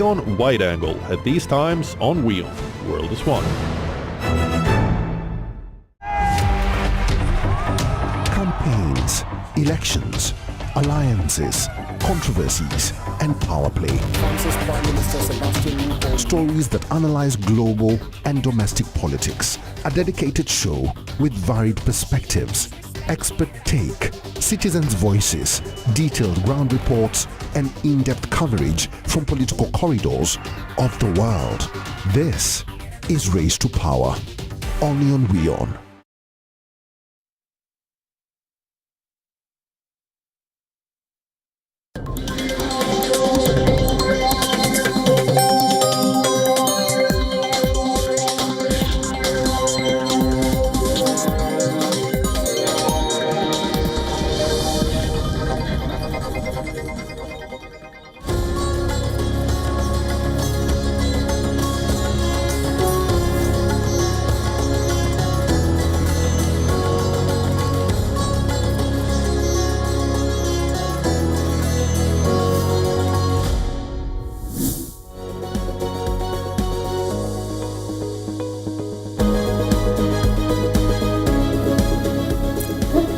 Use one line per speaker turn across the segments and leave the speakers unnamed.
On Wide Angle at these times on WION. World is One.
Campaigns, elections, alliances, controversies, and power play. Stories that analyze global and domestic politics. A dedicated show with varied perspectives, expert take, citizens' voices, detailed ground reports, and in-depth coverage from political corridors of the world. This is Race to Power, only on WION.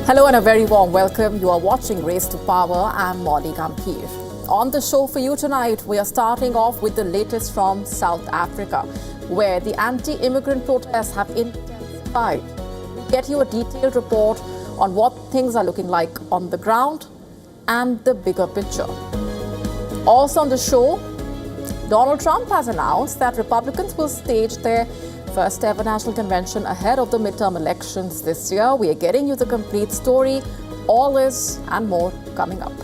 Hello and a very warm welcome. You are watching Race to Power. I'm Molly Gampir. On the show for you tonight, we are starting off with the latest from South Africa, where the anti-immigrant protests have intensified. We get you a detailed report on what things are looking like on the ground and the bigger picture. Also on the show, Donald Trump has announced that Republicans will stage their first ever national convention ahead of the midterm elections this year. We are getting you the complete story. All this and more coming up.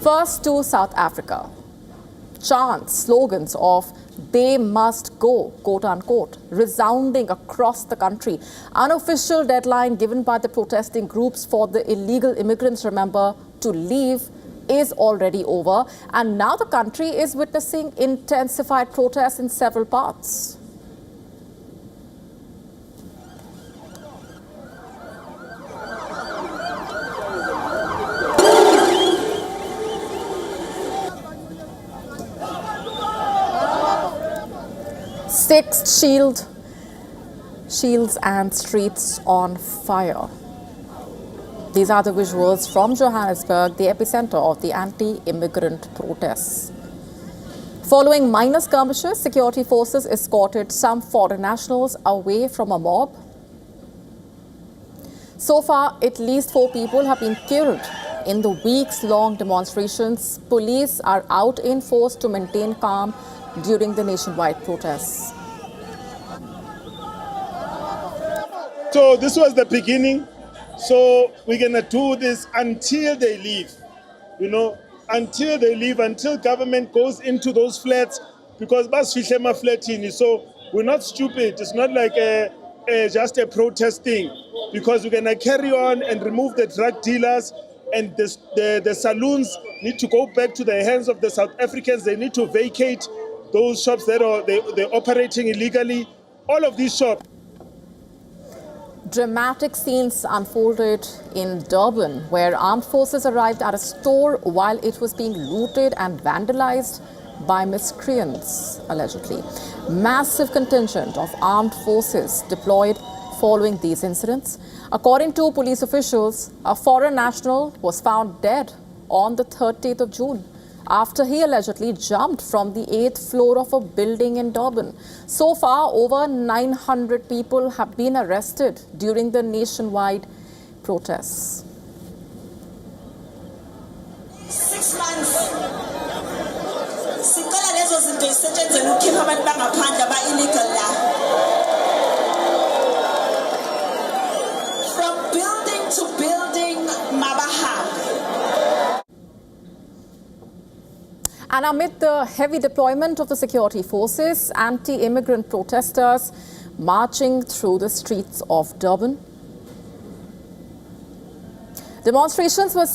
First to South Africa. Chants, slogans of "they must go," quote unquote, resounding across the country. Unofficial deadline given by the protesting groups for the illegal immigrants, remember, to leave is already over, and now the country is witnessing intensified protests in several parts. Six shields and streets on fire. These are the visuals from Johannesburg, the epicenter of the anti-immigrant protests. Following minor skirmishes, security forces escorted some foreign nationals away from a mob. So far, at least 4 people have been killed in the weeks-long demonstrations. Police are out in force to maintain calm during the nationwide protests.
So this was the beginning. So we're going to do this until they leave, until they leave, until government goes into those flats, because basfihle flatini. So we're not stupid. It's not like just a protest thing, because we're going to carry on and remove the drug dealers, and the saloons need to go back to the hands of the South Africans. They need to vacate those shops that they're operating illegally. All of these shops.
Dramatic scenes unfolded in Durban, where armed forces arrived at a store while it was being looted and vandalized by miscreants, allegedly. Massive contingent of armed forces deployed following these incidents. According to police officials, a foreign national was found dead on the 30th of June after he allegedly jumped from the 8th floor of a building in Durban. So far, over 900 people have been arrested during the nationwide protests.
6 months. Sicela lezo zinto isetshenzele ukukhipha abantu bangaphandle aba-illegal la. From building to building, mabahamba.
And amid the heavy deployment of the security forces, anti-immigrant protesters marching through the streets of Durban. Demonstrators were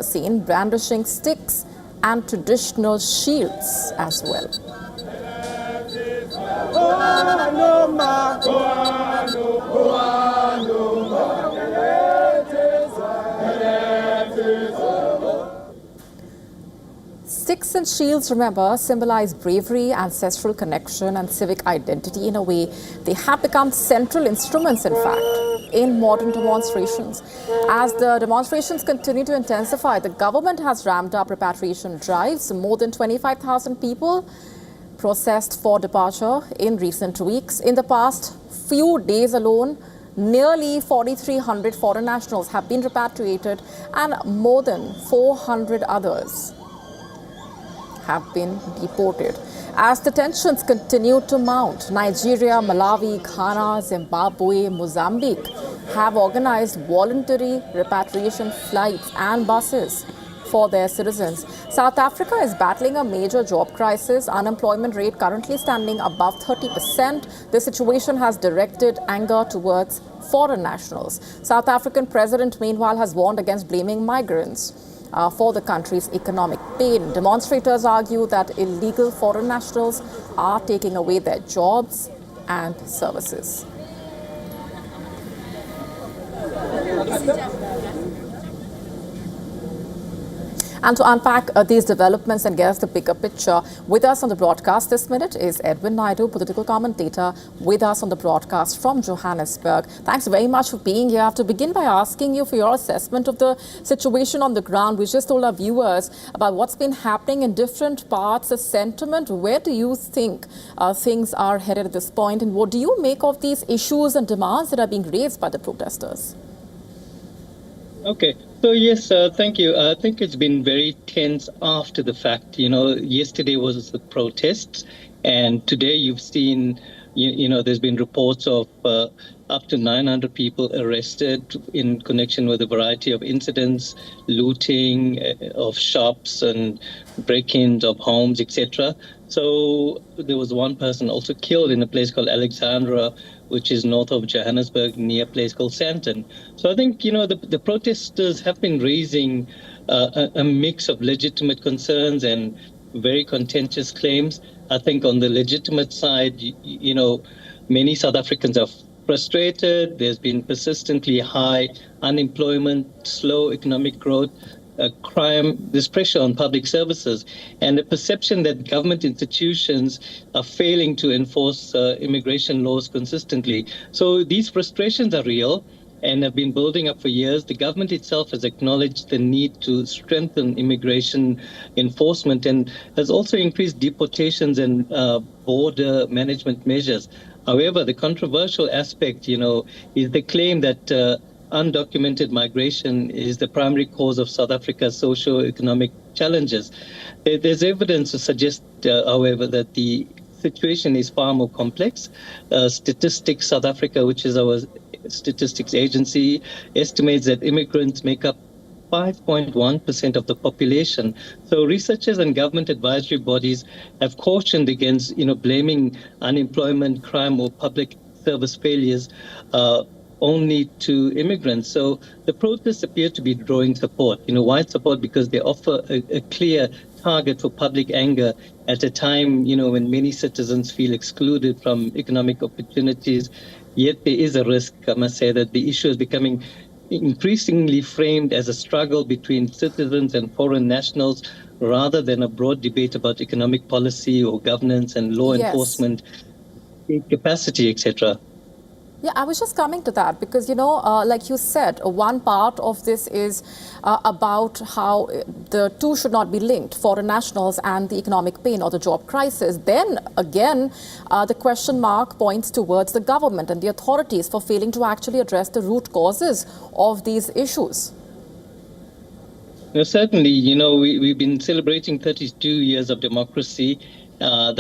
seen brandishing sticks and traditional shields as well. Flags and shields, remember, symbolize bravery, ancestral connection, and civic identity. In a way, they have become central instruments, in fact, in modern demonstrations. As the demonstrations continue to intensify, the government has ramped up repatriation drives. More than 25,000 people processed for departure in recent weeks. In the past few days alone, nearly 4,300 foreign nationals have been repatriated and more than 400 others have been deported. As the tensions continue to mount, Nigeria, Malawi, Ghana, Zimbabwe, Mozambique have organized voluntary repatriation flights and buses for their citizens. South Africa is battling a major job crisis, unemployment rate currently standing above 30%. The situation has directed anger towards foreign nationals. South African president, meanwhile, has warned against blaming migrants for the country's economic pain. Demonstrators argue that illegal foreign nationals are taking away their jobs and services. And to unpack these developments and get us the bigger picture, with us on the broadcast this minute is Edwin Naidu, political commentator, with us on the broadcast from Johannesburg. Thanks very much for being here. I have to begin by asking you for your assessment of the situation on the ground. We just told our viewers about what's been happening in different parts, the sentiment. Where do you think things are headed at this point? And what do you make of these issues and demands that are being raised by the protesters?
Okay. So yes, thank you. I think it's been very tense after the fact. Yesterday was the protests, and today you've seen, there's been reports of up to 900 people arrested in connection with a variety of incidents, looting of shops and break-ins of homes, etc. So there was one person also killed in a place called Alexandra, which is north of Johannesburg, near a place called Sandton. So I think, the protesters have been raising a mix of legitimate concerns and very contentious claims. I think on the legitimate side, many South Africans are frustrated. There's been persistently high unemployment, slow economic growth, crime, there's pressure on public services, and the perception that government institutions are failing to enforce immigration laws consistently. So these frustrations are real and have been building up for years. The government itself has acknowledged the need to strengthen immigration enforcement and has also increased deportations and border management measures. However, the controversial aspect, is the claim that undocumented migration is the primary cause of South Africa's socio-economic challenges. There's evidence to suggest, however, that the situation is far more complex. Statistics South Africa, which is our statistics agency, estimates that immigrants make up 5.1% of the population. So researchers and government advisory bodies have cautioned against, blaming unemployment, crime, or public service failures only to immigrants. So the protests appear to be drawing support, wide support, because they offer a clear target for public anger at a time, when many citizens feel excluded from economic opportunities. Yet there is a risk, I must say, that the issue is becoming increasingly framed as a struggle between citizens and foreign nationals rather than a broad debate about economic policy or governance and law enforcement capacity, etc.
Yeah, I was just coming to that because, like you said, one part of this is about how the two should not be linked, foreign nationals and the economic pain or the job crisis. Then again, the question mark points towards the government and the authorities for failing to actually address the root causes of these issues.
Certainly, we've been celebrating 32 years of democracy I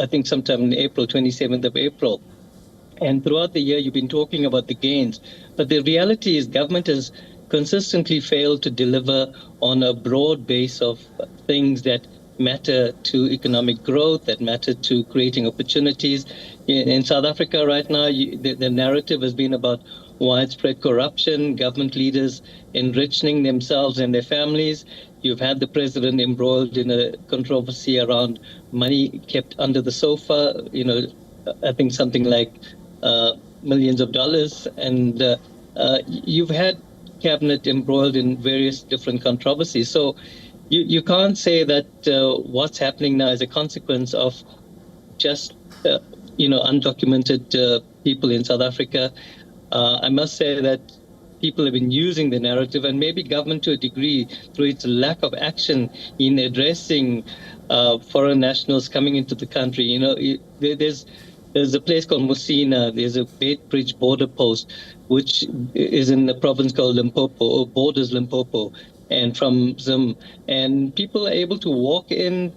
think sometime in April, 27th of April. And throughout the year, you've been talking about the gains. But the reality is government has consistently failed to deliver on a broad base of things that matter to economic growth, that matter to creating opportunities. In South Africa right now, the narrative has been about widespread corruption, government leaders enriching themselves and their families. You've had the president embroiled in a controversy around money kept under the sofa, I think something like millions of dollars. And you've had cabinet embroiled in various different controversies. So you can't say that what's happening now is a consequence of just undocumented people in South Africa. I must say that people have been using the narrative, and maybe government to a degree through its lack of action in addressing foreign nationals coming into the country. There's a place called Musina. There's a Beitbridge border post, which is in the province called Limpopo, or borders Limpopo, and from Zim. And people are able to walk in,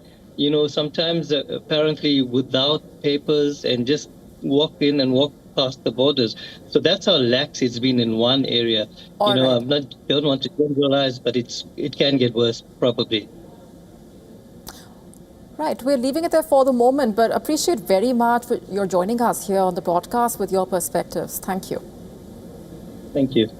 sometimes apparently without papers, and just walk in and walk past the borders. So that's how lax it's been in one area.
All right.
Don't want to generalize, but it can get worse probably.
Right, we're leaving it there for the moment, but appreciate very much for your joining us here on the broadcast with your perspectives. Thank you.
Thank you.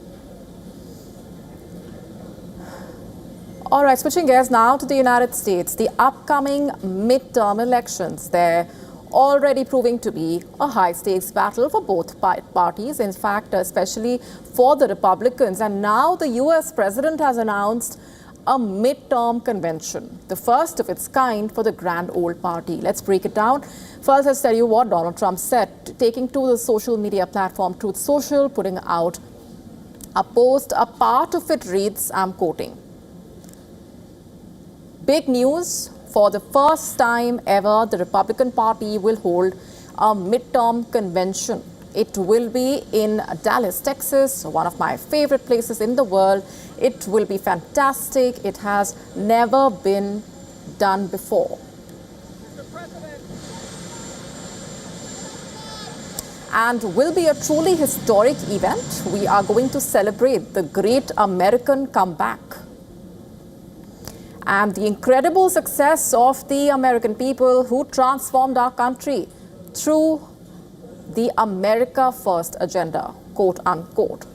All right, switching gears now to the United States. The upcoming midterm elections, they're already proving to be a high-stakes battle for both parties, in fact, especially for the Republicans. And now the U.S. president has announced a midterm convention, the first of its kind for the grand old party. Let's break it down. First, let's tell you what Donald Trump said, taking to the social media platform Truth Social, putting out a post. A part of it reads, I'm quoting, "Big news. For the first time ever, the Republican Party will hold a midterm convention. It will be in Dallas, Texas, one of my favorite places in the world. It will be fantastic. It has never been done before." And will be a truly historic event. We are going to celebrate the great American comeback and the incredible success of the American people who transformed our country through the America First agenda, quote unquote.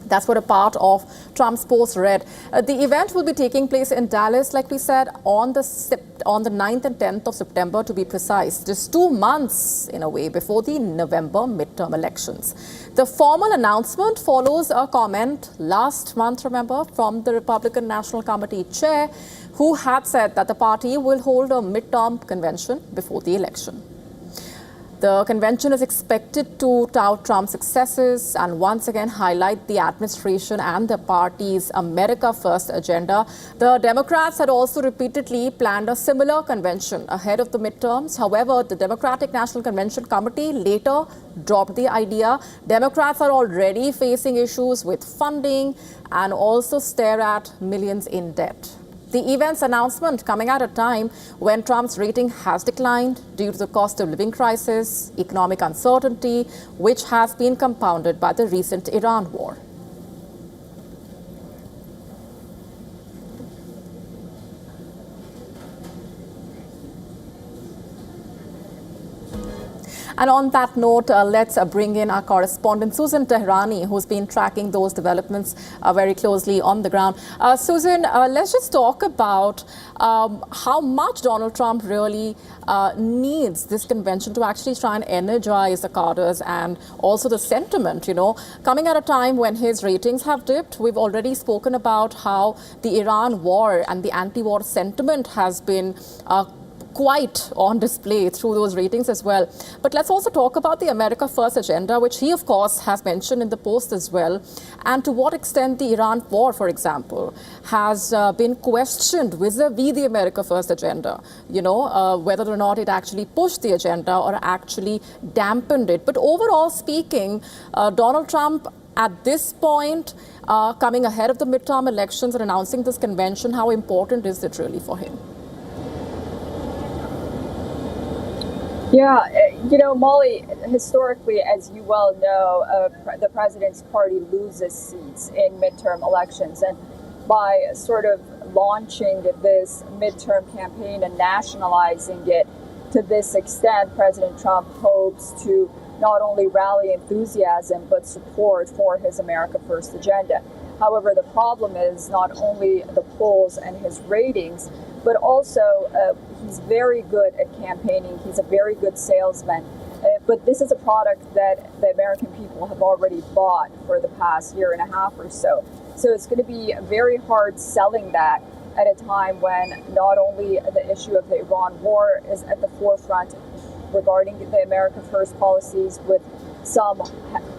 That's what a part of Trump's post read. The event will be taking place in Dallas, like we said, on the 9th and 10th of September, to be precise, just 2 months in a way before the November midterm elections. The formal announcement follows a comment last month, remember, from the Republican National Committee chair, who had said that the party will hold a midterm convention before the election. The convention is expected to tout Trump's successes and once again highlight the administration and the party's America First agenda. The Democrats had also repeatedly planned a similar convention ahead of the midterms. However, the Democratic National Convention Committee later dropped the idea. Democrats are already facing issues with funding and also stare at millions in debt. The event's announcement coming at a time when Trump's rating has declined due to the cost of living crisis, economic uncertainty, which has been compounded by the recent Iran war. And on that note, let's bring in our correspondent, Susan Tehrani, who's been tracking those developments very closely on the ground. Susan, let's just talk about how much Donald Trump really needs this convention to actually try and energize the cadres and also the sentiment, coming at a time when his ratings have dipped. We've already spoken about how the Iran war and the anti-war sentiment has been quite on display through those ratings as well. But let's also talk about the America First agenda, which he, of course, has mentioned in the post as well, and to what extent the Iran war, for example, has been questioned vis-a-vis the America First agenda, whether or not it actually pushed the agenda or actually dampened it. But overall speaking, Donald Trump, at this point, coming ahead of the midterm elections and announcing this convention, how important is it really for him?
Yeah, Molly, historically, as you well know, the president's party loses seats in midterm elections. And by sort of launching this midterm campaign and nationalizing it to this extent, President Trump hopes to not only rally enthusiasm, but support for his America First agenda. However, the problem is not only the polls and his ratings, but also he's very good at campaigning. He's a very good salesman. But this is a product that the American people have already bought for the past year and a half or so. So it's going to be very hard selling that. at a time when not only the issue of the Iran war is at the forefront regarding the America First policies, with some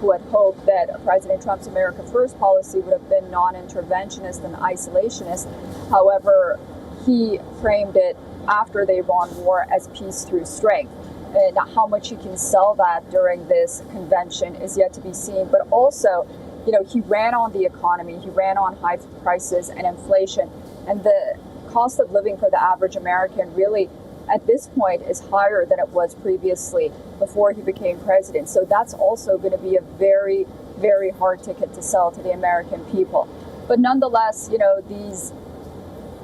who had hoped that President Trump's America First policy would have been non-interventionist and isolationist. However, he framed it after the Iran war as peace through strength. And how much he can sell that during this convention is yet to be seen. But also, he ran on the economy, he ran on high prices and inflation. And the cost of living for the average American really, at this point, is higher than it was previously before he became president. So that's also going to be a very, very hard ticket to sell to the American people. But nonetheless, these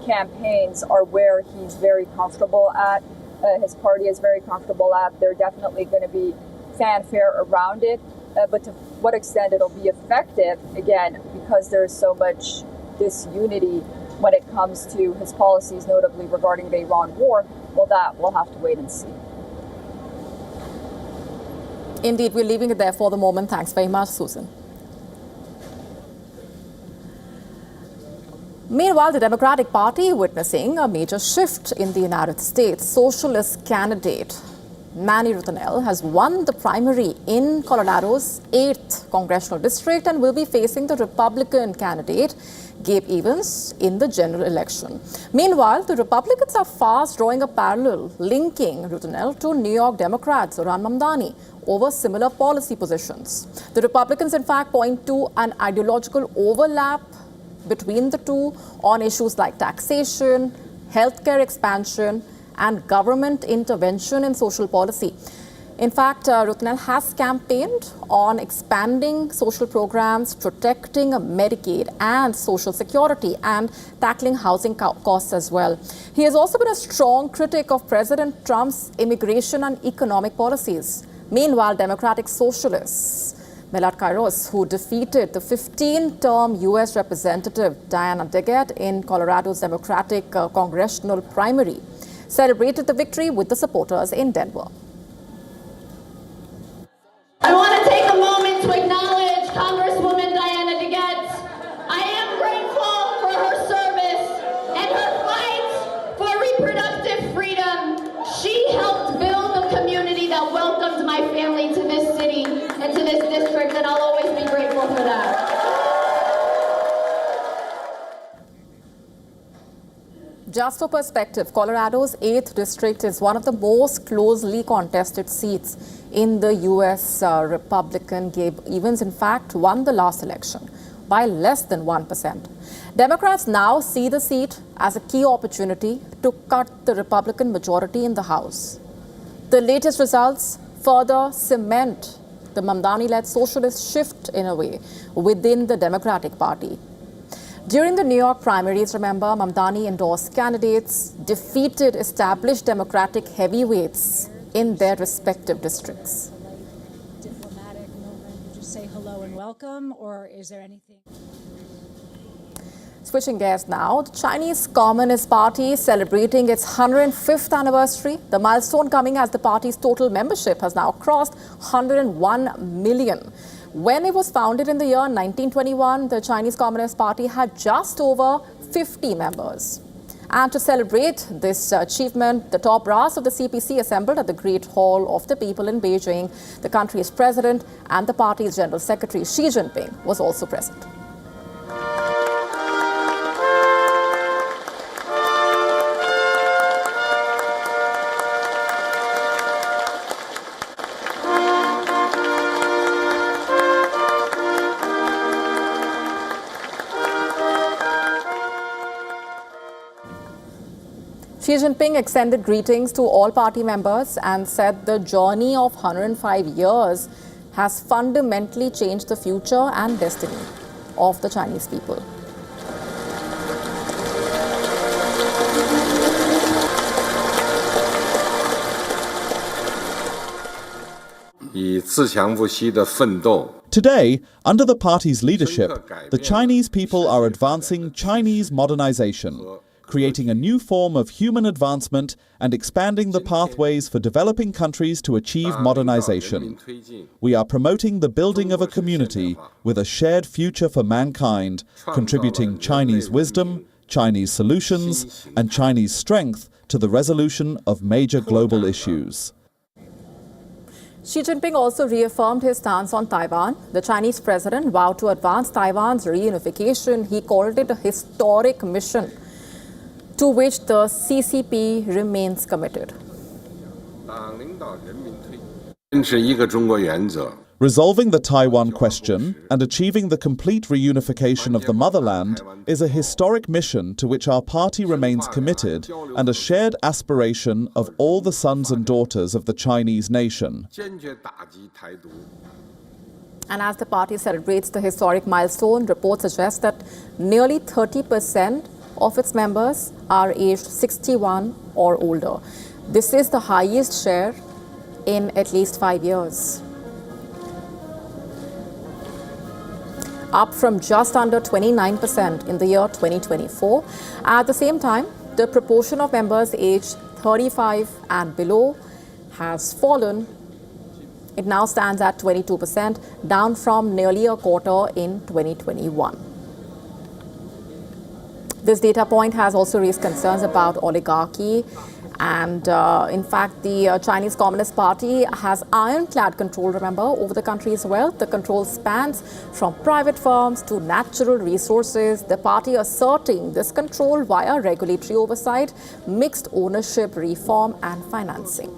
campaigns are where he's very comfortable at. His party is very comfortable at. They're definitely going to be fanfare around it. But to what extent it'll be effective, again, because there's so much disunity when it comes to his policies, notably regarding the Iran war, well, that we'll have to wait and see.
Indeed, we're leaving it there for the moment. Thanks very much, Susan. Meanwhile, the Democratic Party witnessing a major shift in the United States. Socialist candidate Manny Rutanel has won the primary in Colorado's 8th congressional district and will be facing the Republican candidate Gabe Evans in the general election. Meanwhile, the Republicans are fast drawing a parallel linking Rutanel to New York Democrat Zohran Mamdani over similar policy positions. The Republicans, in fact, point to an ideological overlap between the two on issues like taxation, healthcare expansion, and government intervention in social policy. In fact, Rutanel has campaigned on expanding social programs, protecting Medicaid and Social Security, and tackling housing costs as well. He has also been a strong critic of President Trump's immigration and economic policies. Meanwhile, Democratic Socialists Melad Kairos, who defeated the 15-term U.S. Representative Diana Deggett in Colorado's Democratic congressional primary, celebrated the victory with the supporters in Denver.
I want to take a moment to acknowledge Congresswoman Diana Deggett. I am grateful for her service and her fight for reproductive freedom. She helped build a community that welcomed my family to this city and to this district, and I'll always be grateful for that.
Just for perspective, Colorado's 8th district is one of the most closely contested seats in the U.S. Republican. Gabe Evans, in fact, won the last election by less than 1%. Democrats now see the seat as a key opportunity to cut the Republican majority in the House. The latest results further cement the Mamdani-led socialist shift in a way within the Democratic Party. During the New York primaries, remember, Mamdani endorsed candidates, defeated established Democratic heavyweights in their respective districts.
Diplomatic moment, just say hello and welcome, or is there anything?
Switching gears now, the Chinese Communist Party celebrating its 105th anniversary. The milestone coming as the party's total membership has now crossed 101 million. When it was founded in the year 1921, the Chinese Communist Party had just over 50 members. And to celebrate this achievement, the top brass of the CPC assembled at the Great Hall of the People in Beijing. The country's president and the party's general secretary, Xi Jinping, was also present. Xi Jinping extended greetings to all party members and said the journey of 105 years has fundamentally changed the future and destiny of the Chinese people.
Today, under the party's leadership, the Chinese people are advancing Chinese modernization, creating a new form of human advancement and expanding the pathways for developing countries to achieve modernization. We are promoting the building of a community with a shared future for mankind, contributing Chinese wisdom, Chinese solutions, and Chinese strength to the resolution of major global issues.
Xi Jinping also reaffirmed his stance on Taiwan. The Chinese president vowed to advance Taiwan's reunification. He called it a historic mission to which the CCP remains committed.
Resolving the Taiwan question and achieving the complete reunification of the motherland is a historic mission to which our party remains committed and a shared aspiration of all the sons and daughters of the Chinese nation.
And as the party celebrates the historic milestone, reports suggest that nearly 30% of its members are aged 61 or older. This is the highest share in at least 5 years, up from just under 29% in the year 2024. At the same time, the proportion of members aged 35 and below has fallen. It now stands at 22%, down from nearly a quarter in 2021. This data point has also raised concerns about oligarchy. And in fact, the Chinese Communist Party has ironclad control, remember, over the country's wealth. The control spans from private firms to natural resources. The party asserting this control via regulatory oversight, mixed ownership reform and financing.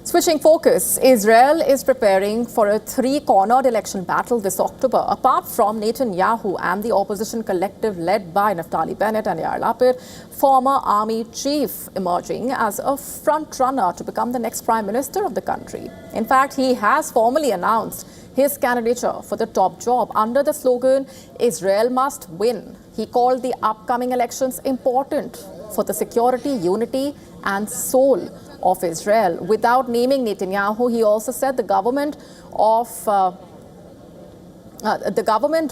Switching focus, Israel is preparing for a three-cornered election battle this October. Apart from Netanyahu and the opposition collective led by Naftali Bennett and Yair Lapid, former army chief emerging as a front-runner to become the next prime minister of the country. In fact, he has formally announced his candidature for the top job under the slogan, Israel must win. He called the upcoming elections important for the security, unity and soul of Israel. Without naming Netanyahu, he also said the government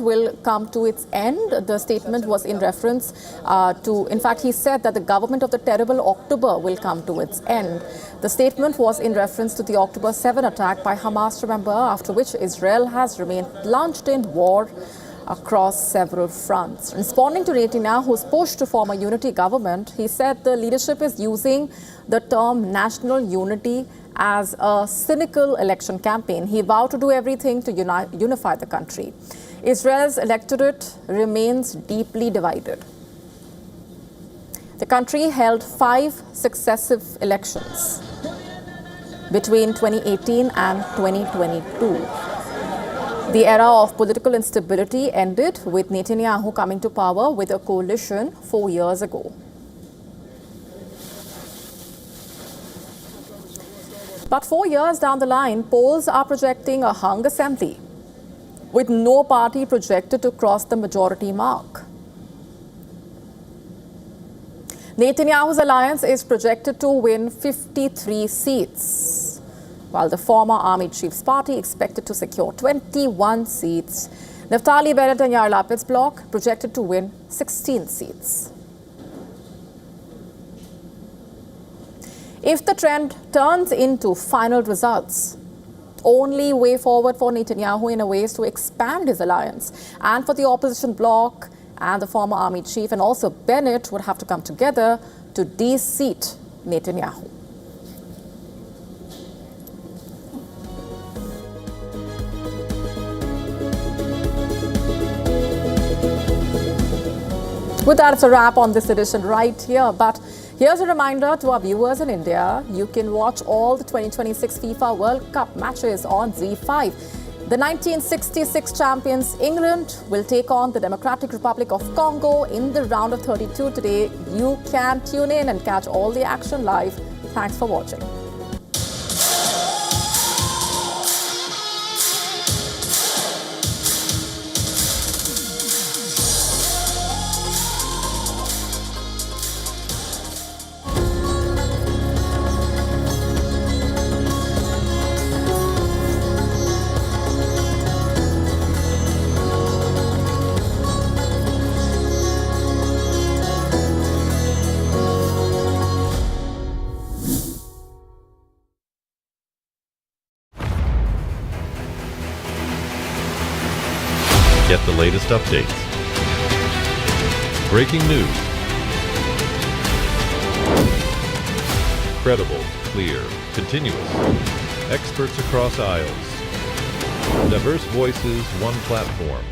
will come to its end. The statement was in reference in fact, he said that the government of the terrible October will come to its end. The statement was in reference to the October 7 attack by Hamas, remember, after which Israel has remained plunged in war across several fronts. Responding to Netanyahu's push to form a unity government, he said the leadership is using the term national unity as a cynical election campaign. He vowed to do everything to unify the country. Israel's electorate remains deeply divided. The country held 5 successive elections between 2018 and 2022. The era of political instability ended with Netanyahu coming to power with a coalition 4 years ago. But 4 years down the line, polls are projecting a hung assembly with no party projected to cross the majority mark. Netanyahu's alliance is projected to win 53 seats, while the former army chief's party expected to secure 21 seats. Naftali Bennett and Yair Lapid's bloc projected to win 16 seats. If the trend turns into final results, only way forward for Netanyahu in a way is to expand his alliance. And for the opposition bloc and the former army chief and also Bennett would have to come together to de-seat Netanyahu. With that, it's a wrap on this edition right here. But here's a reminder to our viewers in India, you can watch all the 2026 FIFA World Cup matches on Z5. The 1966 champions England will take on the Democratic Republic of Congo in the round of 32 today. You can tune in and catch all the action live. Thanks for watching.
Get the latest updates. Breaking news. Credible, clear, continuous. Experts across aisles. Diverse voices, one platform.